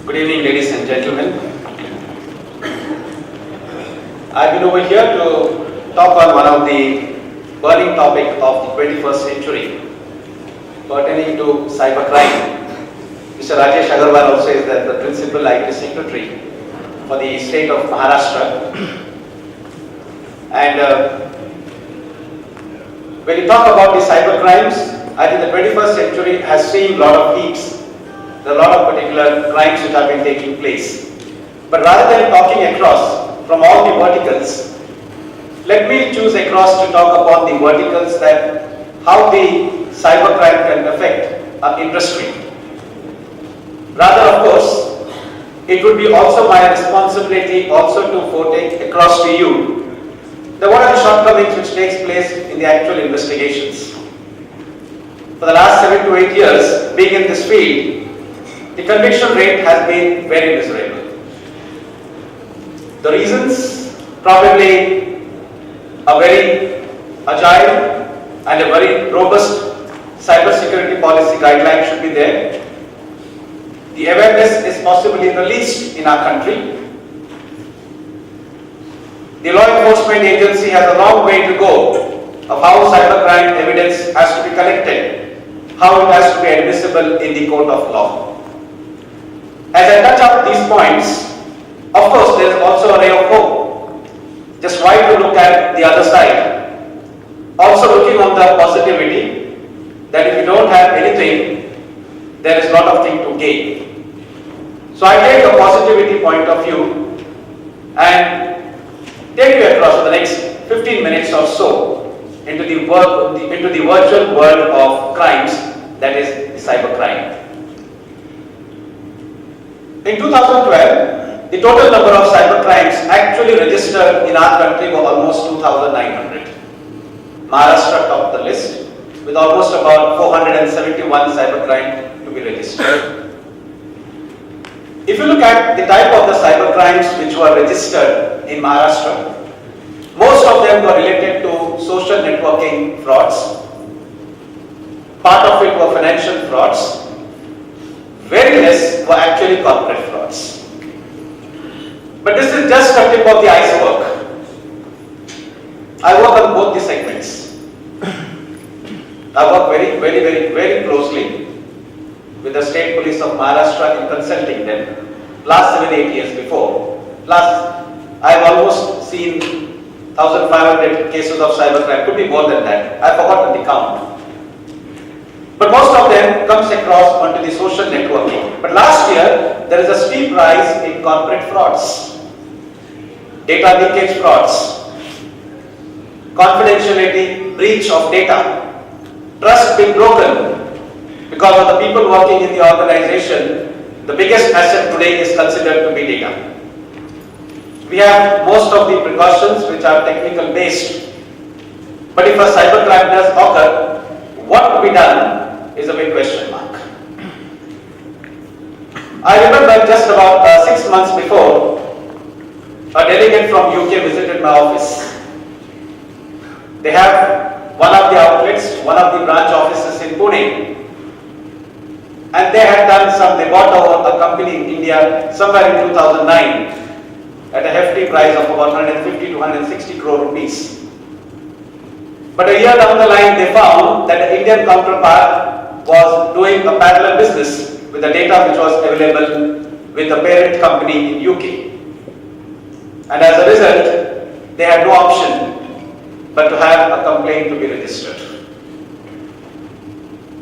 Good evening, ladies and gentlemen. I've been over here to talk on one of the burning topic of the 21st century pertaining to cybercrime. Mr. Rajesh Agarwal also is the Principal IT Secretary for the state of Maharashtra. And when you talk about the cybercrimes, I think the 21st century has seen a lot of heats. There are a lot of particular crimes which have been taking place. But rather than talking across from all the verticals, let me choose across to talk about the verticals that how the cybercrime can affect our industry. Rather, of course, it would be also my responsibility also to foretake across to you the what are the shortcomings which takes place in the actual investigations. For the last 7 to 8 years being in this field, the conviction rate has been very miserable. The reasons probably a very agile and a very robust cybersecurity policy guideline should be there. The awareness is possibly the least in our country. The law enforcement agency has a long way to go of how cybercrime evidence has to be collected, how it has to be admissible in the court of law. As I touch up these points, of course there is also a ray of hope. Just try to look at the other side. Also looking on the positivity that if you don't have anything, there is a lot of things to gain. So I take a positivity point of view and take you across for the next 15 minutes or so into the virtual world of crimes, that is cybercrime. In 2012, the total number of cybercrimes actually registered in our country were almost 2,900. Maharashtra topped the list with almost about 471 cybercrimes to be registered. If you look at the type of the cybercrimes which were registered in Maharashtra, most of them were related to social networking frauds. Part of it were financial frauds. Very less were actually corporate frauds. But this is just a tip of the iceberg. I work on both the segments. I work very closely with the State Police of Maharashtra in consulting them last 7-8 years before. I have almost seen 1,500 cases of cybercrime, could be more than that. I have forgotten the count. But most of them comes across onto the social networking. But last year, there is a steep rise in corporate frauds, data leakage frauds, confidentiality, breach of data, trust being broken because of the people working in the organization. The biggest asset today is considered to be data. We have most of the precautions which are technical based. But if a cybercrime does occur, what to be done is a big question mark. I remember just about 6 months before, a delegate from UK visited my office. They have one of the outlets, one of the branch offices in Pune. And they bought over a company in India somewhere in 2009 at a hefty price of about 150 to 160 crore rupees. But a year down the line, they found that the Indian counterpart was doing a parallel business with the data which was available with the parent company in UK. And as a result, they had no option but to have a complaint to be registered.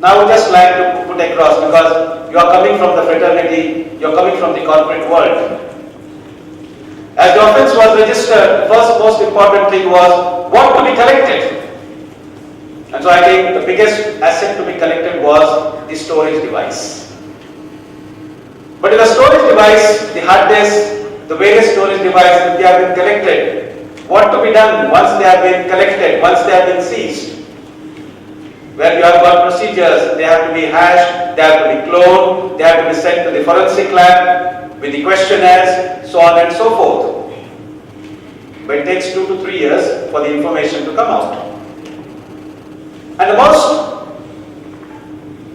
Now I would just like to put across, because you are coming from the fraternity, you are coming from the corporate world. As the offence was registered, the first most important thing was what to be collected. And so I think the biggest asset to be collected was the storage device. But in the storage device, the hard disk, the various storage devices, if they have been collected, what to be done once they have been collected, once they have been seized? Well, you have got procedures, they have to be hashed, they have to be cloned, they have to be sent to the forensic lab with the questionnaires, so on and so forth. But it takes 2 to 3 years for the information to come out. And the most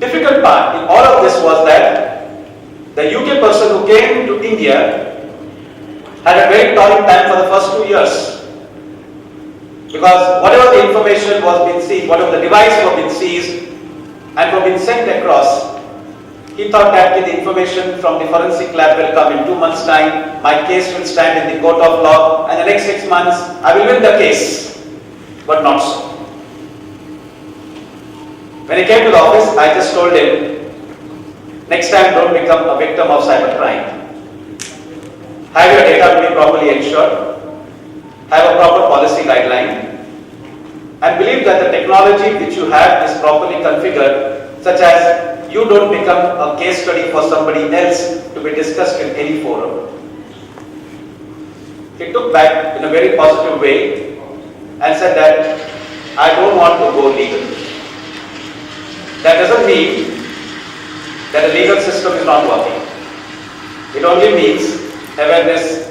difficult part in all of this was that The UK person who came to India had a very tough time for the first 2 years. Because whatever the information was being seized, whatever the device was being seized and was being sent across, he thought that the information from the forensic lab will come in 2 months' time, my case will stand in the court of law, and the next 6 months I will win the case. But not so. When he came to the office, I just told him, next time don't become a victim of cybercrime. Have your data to be properly ensured, have a proper policy guideline, and believe that the technology which you have is properly configured such as you don't become a case study for somebody else to be discussed in any forum. He took back in a very positive way and said that I don't want to go legal. That doesn't mean that the legal system is not working. It only means awareness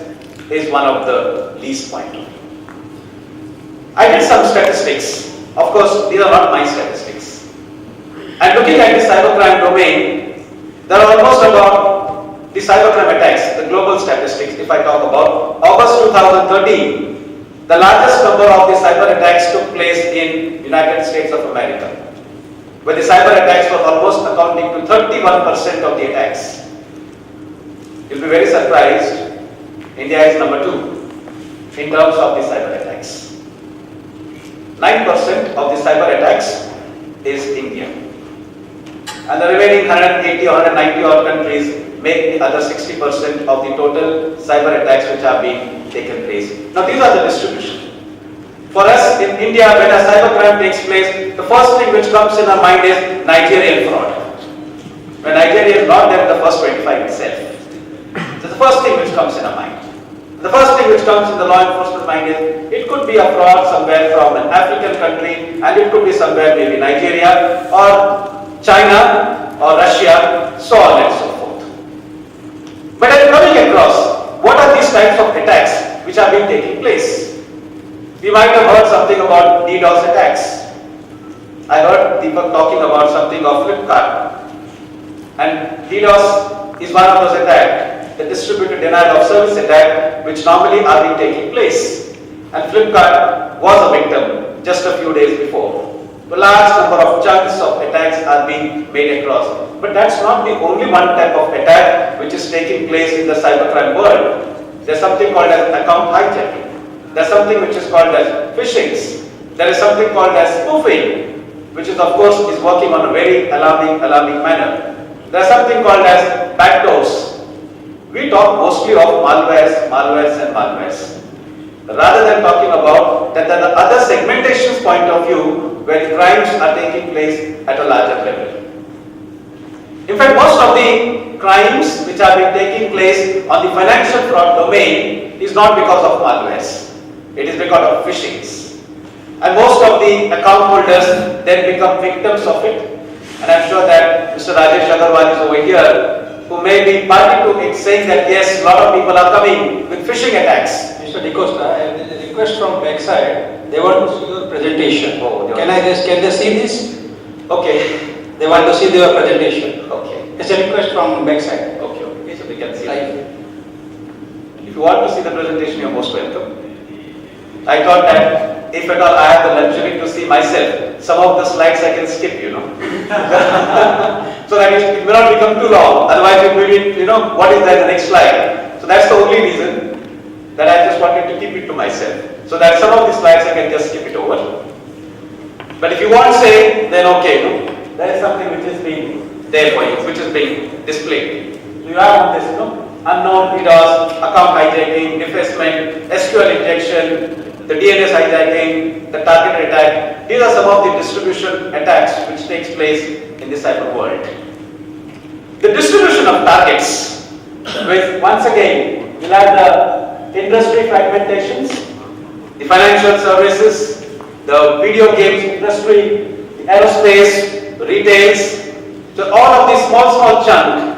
is one of the least point. I did some statistics. Of course, these are not my statistics. And looking at the cybercrime domain, there are almost about the cybercrime attacks, the global statistics, if I talk about August 2013, the largest number of the cyber attacks took place in United States of America, where the cyber attacks were almost accounting to 31% of the attacks. You'll be very surprised, India is number 2 in terms of the cyber attacks. 9% of the cyber attacks is India. And the remaining 180 or 190 odd countries make the other 60% of the total cyber attacks which are being taken place. Now these are the distribution. For us in India, when a cybercrime takes place, the first thing which comes in our mind is Nigerian fraud. When Nigeria is not there in the first 25 itself. So the first thing which comes in our mind. The first thing which comes in the law enforcement mind is, it could be a fraud somewhere from an African country and it could be somewhere maybe Nigeria or China or Russia, so on and so forth. But I am coming across, what are these types of attacks which have been taking place? We might have heard something about DDoS attacks. I heard people talking about something of Flipkart. And DDoS is one of those attacks, the distributed denial of service attack, which normally are being taking place. And Flipkart was a victim just a few days before. A large number of chunks of attacks are being made across. But that's not the only one type of attack which is taking place in the cybercrime world. There's something called as account hijacking. There's something which is called as phishing. There is something called as spoofing, which is of course is working on a very alarming manner. There's something called as backdoors. We talk mostly of malwares. Rather than talking about that there are other segmentations point of view where the crimes are taking place at a larger level. In fact, most of the crimes which have been taking place on the financial fraud domain is not because of malwares. It is because of phishing. And most of the account holders then become victims of it. And I'm sure that Mr. Rajesh Agarwal is over here, who may be party to it, saying that yes, a lot of people are coming with phishing attacks. Mr. D'costa, I have a request from backside. They want to see your presentation. Oh, can they see this? Okay. They want to see their presentation. Okay. It's a request from backside. Okay, so we can see it. If you want to see the presentation, you're most welcome. I thought that if at all I have the luxury to see myself, some of the slides I can skip, so that it may not become too long. Otherwise, it will be, what is there in the next slide? So that's the only reason that I just wanted to keep it to myself. So that some of the slides I can just skip it over. But if you want to say, then okay, there is something which is being there for you, which is being displayed. So you have this, unknown DDoS, account hijacking, defacement, SQL injection, the DNS hijacking, the targeted attack. These are some of the distribution attacks which takes place in the cyber world. The distribution of targets, with once again, we'll have the industry fragmentations, the financial services, the video games industry, the aerospace, retails. So all of these small chunk,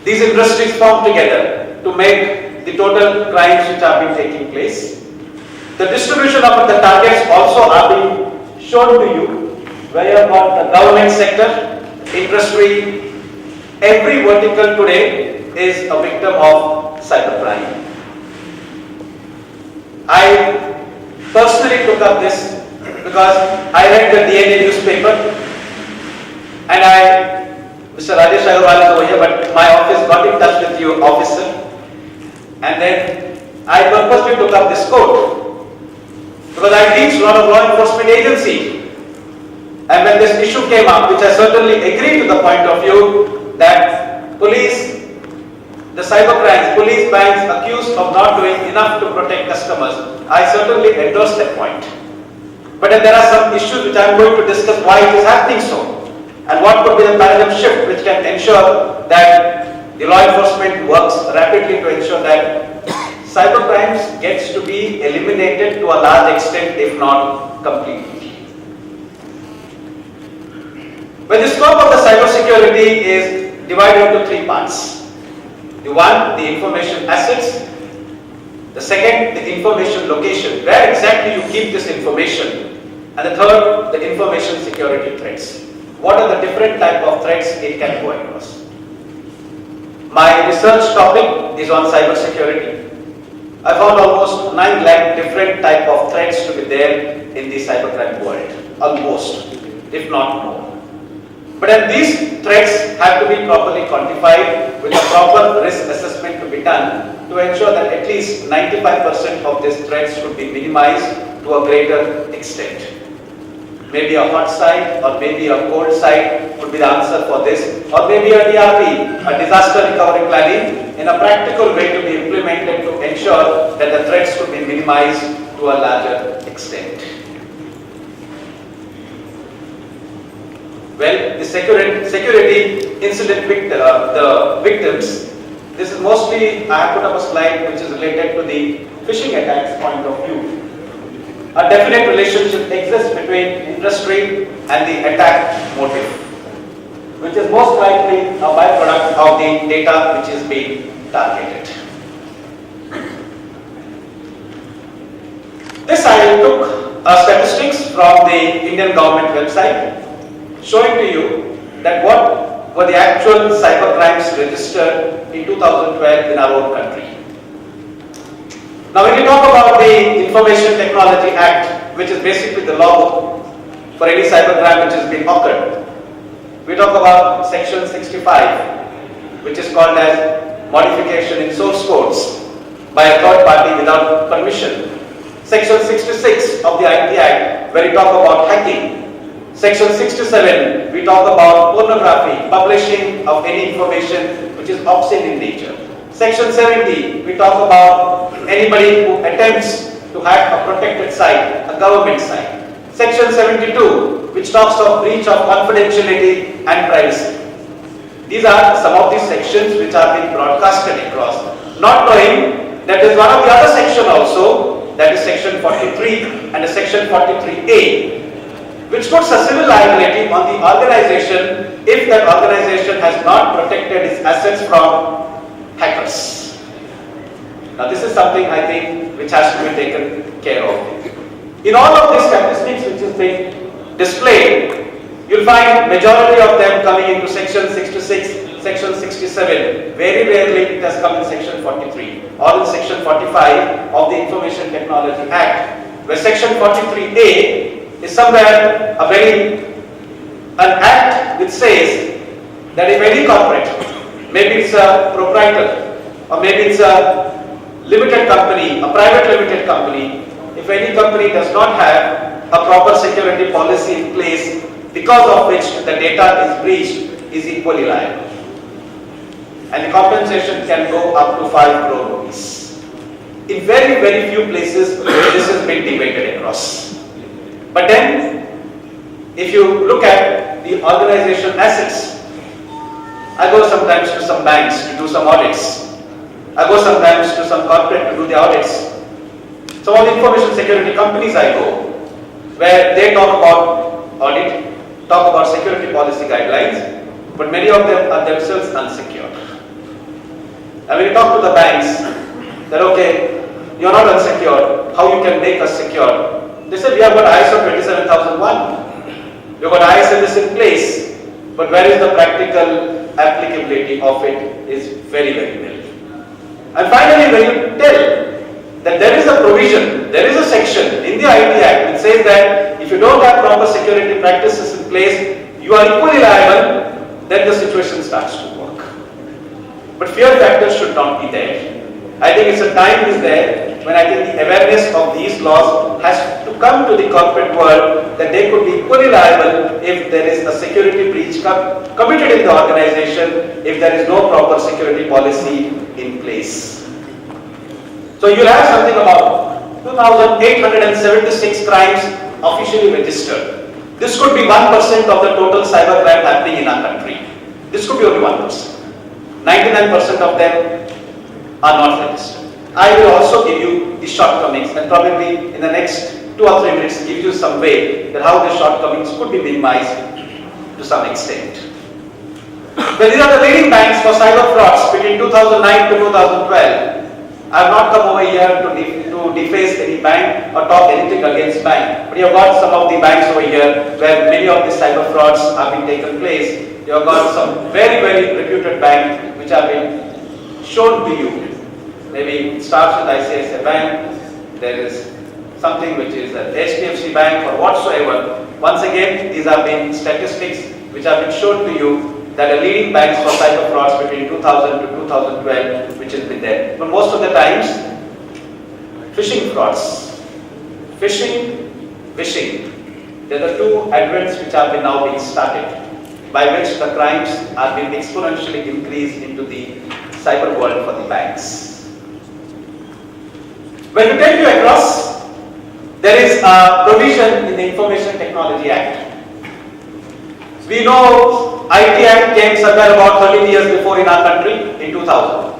these industries form together to make the total crimes which are being taking place. The distribution of the targets also are being shown to you, where you have got the government sector, industry, every vertical today is a victim of cybercrime. I personally took up this because I read the DNA newspaper and Mr. Rajesh Agarwal is over here, but my office got in touch with you, officer, and then I purposely took up this code because I teach a lot of law enforcement agencies, and when this issue came up, which I certainly agree to the point of view that police, the cybercrimes, police banks accused of not doing enough to protect customers, I certainly endorse that point. But then there are some issues which I am going to discuss why it is happening so, and what could be the paradigm shift which can ensure that the law enforcement works rapidly to ensure that cybercrimes gets to be eliminated to a large extent, if not completely. When the scope of the cybersecurity is divided into three parts. The one, the information assets. The second, the information location, where exactly you keep this information. And the third, the information security threats. What are the different type of threats it can go across? My research topic is on cybersecurity. I found almost 9 lakh different type of threats to be there in the cybercrime world. Almost, if not more. But then these threats have to be properly quantified with a proper risk assessment to be done to ensure that at least 95% of these threats should be minimized to a greater extent. Maybe a hot site or maybe a cold site would be the answer for this, or maybe a DRP, a disaster recovery planning, in a practical way to be implemented to ensure that the threats could be minimized to a larger extent. Well, the security incident the victims, this is mostly, I have put up a slide which is related to the phishing attacks point of view. A definite relationship exists between industry and the attack motive, which is most likely a byproduct of the data which is being targeted. This I took statistics from the Indian government website showing to you that what were the actual cyber crimes registered in 2012 in our own country. Now when you talk about the Information Technology Act, which is basically the law book for any cyber crime which has been occurred, we talk about section 65, which is called as modification in source codes by a third party without permission. Section 66 of the IT Act, where we talk about hacking. Section 67, we talk about pornography, publishing of any information which is obscene in nature. Section 70, we talk about anybody who attempts to hack a protected site, a government site. Section 72, which talks of breach of confidentiality and privacy. These are some of these sections which are being broadcasted across, not knowing that there is one of the other section also, that is section 43 and a section 43A, which puts a civil liability on the organization if that organization has not protected its assets from hackers. Now this is something I think which has to be taken care of. In all of these statistics which is being displayed, you'll find majority of them coming into section 66, section 67. Very rarely it has come in section 43 or in section 45 of the Information Technology Act, where section 43A is somewhere an act which says that if any corporate, maybe it's a proprietor or maybe it's a limited company, a private limited company, if any company does not have a proper security policy in place because of which the data is breached, is equally liable. And the compensation can go up to 5 crore rupees. In very, very few places this has been debated across. But then, if you look at the organization assets, I go sometimes to some banks to do some audits. I go sometimes to some corporate to do the audits. Some of the information security companies I go, where they talk about audit, talk about security policy guidelines, but many of them are themselves unsecured. And when you talk to the banks, that okay, you're not unsecured, how you can make us secure? They said, we have got ISO 27001. We've got ISMS in place, but where is the practical applicability of it is very, very nil. And finally, when you tell that there is a provision, there is a section in the IT Act which says that if you don't have proper security practices in place, you are equally liable, then the situation starts to work. But fear factor should not be there. I think it's a time is there when I think the awareness of these laws has to come to the corporate world that they could be equally liable if there is a security breach committed in the organization, if there is no proper security policy in place. So you'll have something about 2,876 crimes officially registered. This could be 1% of the total cyber crime happening in our country. This could be only 1%. 99% of them are not registered. I will also give you the shortcomings and probably in the next 2 or 3 minutes give you some way that how the shortcomings could be minimized to some extent. But these are the leading banks for cyber frauds between 2009 to 2012. I have not come over here to deface any bank or talk anything against bank. But you have got some of the banks over here where many of the cyber frauds have been taken place. You have got some very, very reputed banks which have been shown to you. Maybe it starts with ICICI Bank. There is something which is an HDFC Bank or whatsoever. Once again, these have been statistics which have been shown to you that are leading banks for cyber frauds between 2000 to 2012, which has been there. But most of the times, phishing frauds, phishing, they're the two advents which have been now being started, by which the crimes are being exponentially increased into the cyber world for the banks. When we take you across, there is a provision in the Information Technology Act. We know IT Act came somewhere about 13 years before in our country, in 2000.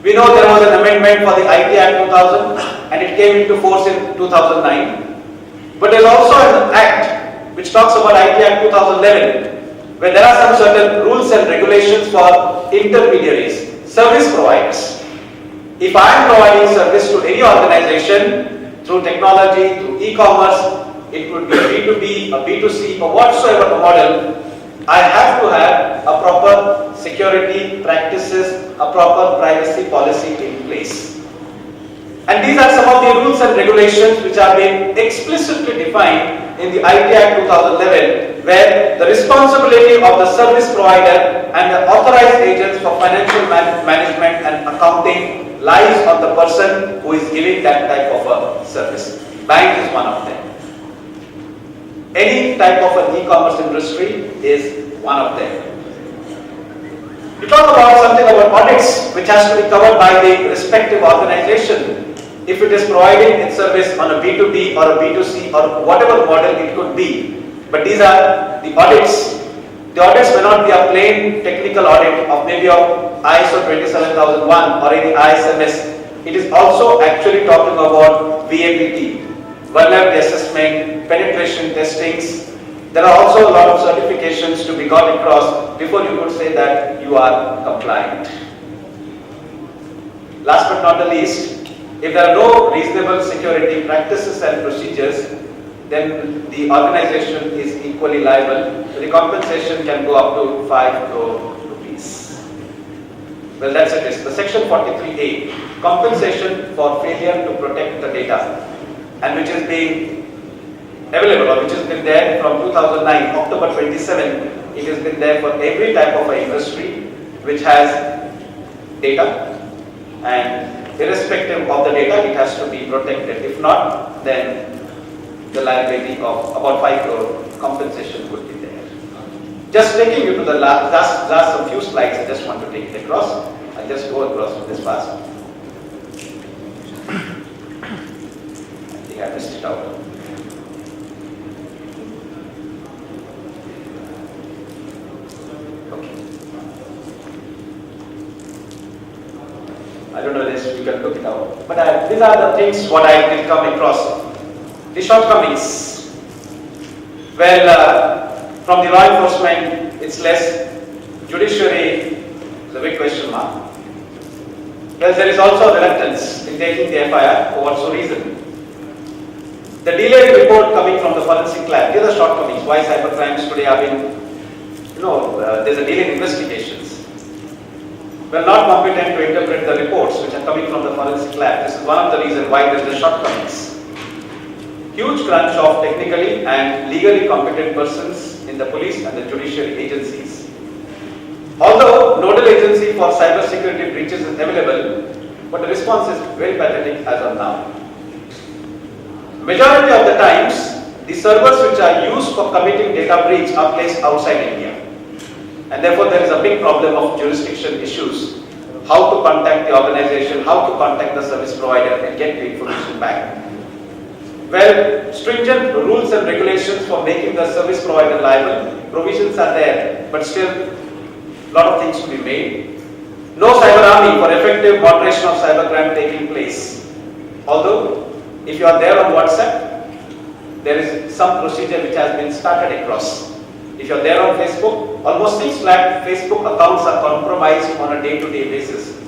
We know there was an amendment for the IT Act 2000 and it came into force in 2009. But there is also an act which talks about IT Act 2011 where there are some certain rules and regulations for intermediaries, service providers. If I am providing service to any organization through technology, through e-commerce, it could be a B2B, a B2C, or whatsoever model, I have to have a proper security practices, a proper privacy policy in place. And these are some of the rules and regulations which have been explicitly defined in the IT Act 2011, where the responsibility of the service provider and the authorized agents for financial management and accounting lies on the person who is giving that type of a service. Bank is one of them. Any type of an e-commerce industry is one of them. You talk about something about audits which has to be covered by the respective organization. If it is providing its service on a B2B or a B2C or whatever model it could be. But these are the audits. The audits may not be a plain technical audit of maybe of ISO 27001 or any ISMS. It is also actually talking about VAPT, vulnerability assessment, penetration testings. There are also a lot of certifications to be got across before you could say that you are compliant. Last but not the least, if there are no reasonable security practices and procedures, then the organization is equally liable. The compensation can go up to 5 crore rupees. Well, that's it. The section 43A, compensation for failure to protect the data, and which is being available or which has been there from 2009, October 27, it has been there for every type of industry which has data, and irrespective of the data, it has to be protected. If not, then the liability of about 5 crore compensation would be there. Just taking you to the last some few slides, I just want to take it across. I'll just go across with this fast. I think I missed it out. I don't know this, you can look it out. But these are the things what I did come across. The shortcomings. Well, from the law enforcement, it's less. Judiciary is a big question mark. Well, there is also reluctance in taking the FIR for what so reason. The delayed report coming from the forensic lab, these are shortcomings. Why cybercrimes today have been, there's a delay in investigations. We're not competent to interpret the reports which are coming from the forensic lab. This is one of the reasons why there's the shortcomings. Huge crunch of technically and legally competent persons in the police and the judicial agencies. Although nodal agency for cyber security breaches is available, but the response is very pathetic as of now. Majority of the times, the servers which are used for committing data breach are placed outside India. And therefore there is a big problem of jurisdiction issues. How to contact the organization, how to contact the service provider and get the information back. Well, stringent rules and regulations for making the service provider liable, provisions are there, but still a lot of things to be made. No cyber army for effective moderation of cybercrime taking place. Although, if you are there on WhatsApp, there is some procedure which has been started across. If you are there on Facebook, almost 6 lakh Facebook accounts are compromised on a day-to-day basis.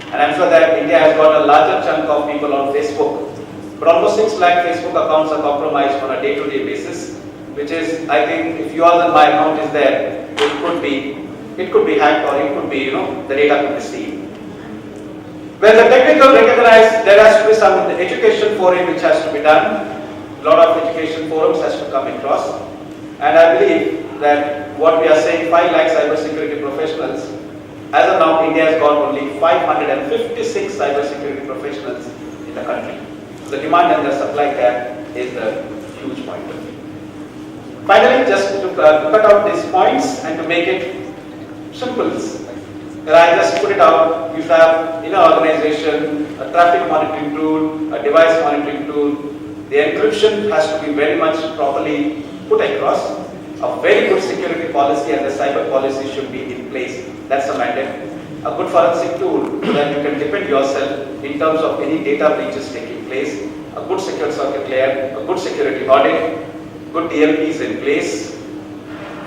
And I'm sure that India has got a larger chunk of people on Facebook. But almost 6 lakh Facebook accounts are compromised on a day-to-day basis, which is, I think, if yours and my account is there, it could be hacked or it could be, the data could be seen. When the technical recognized, there has to be some education forum which has to be done. A lot of education forums has to come across. And I believe that what we are saying, 5 lakh cyber security professionals, as of now, India has got only 556 cyber security professionals in the country. So the demand and the supply gap is the huge point of view. Finally, just to cut out these points and to make it simple, I just put it out. You have in an organization a traffic monitoring tool, a device monitoring tool. The encryption has to be very much properly put across. A very good security policy and the cyber policy should be in place. That's a mandate. A good forensic tool so that you can defend yourself in terms of any data breaches taking place. A good secure circuit layer, a good security audit, good DLPs in place,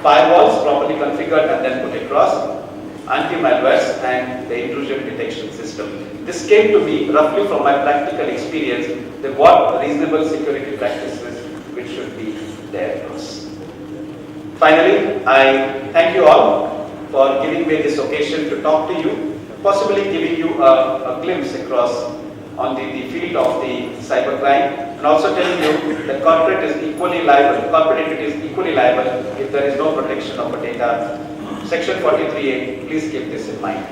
firewalls properly configured and then put across, anti-malwares and the intrusion detection system. This came to me roughly from my practical experience that what reasonable security practices which should be there across. Finally, I thank you all for giving me this occasion to talk to you, possibly giving you a glimpse across on the field of the cybercrime, and also telling you that corporate is equally liable, corporate entity is equally liable if there is no protection of the data. Section 43A, please keep this in mind.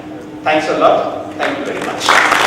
Thanks a lot. Thank you very much.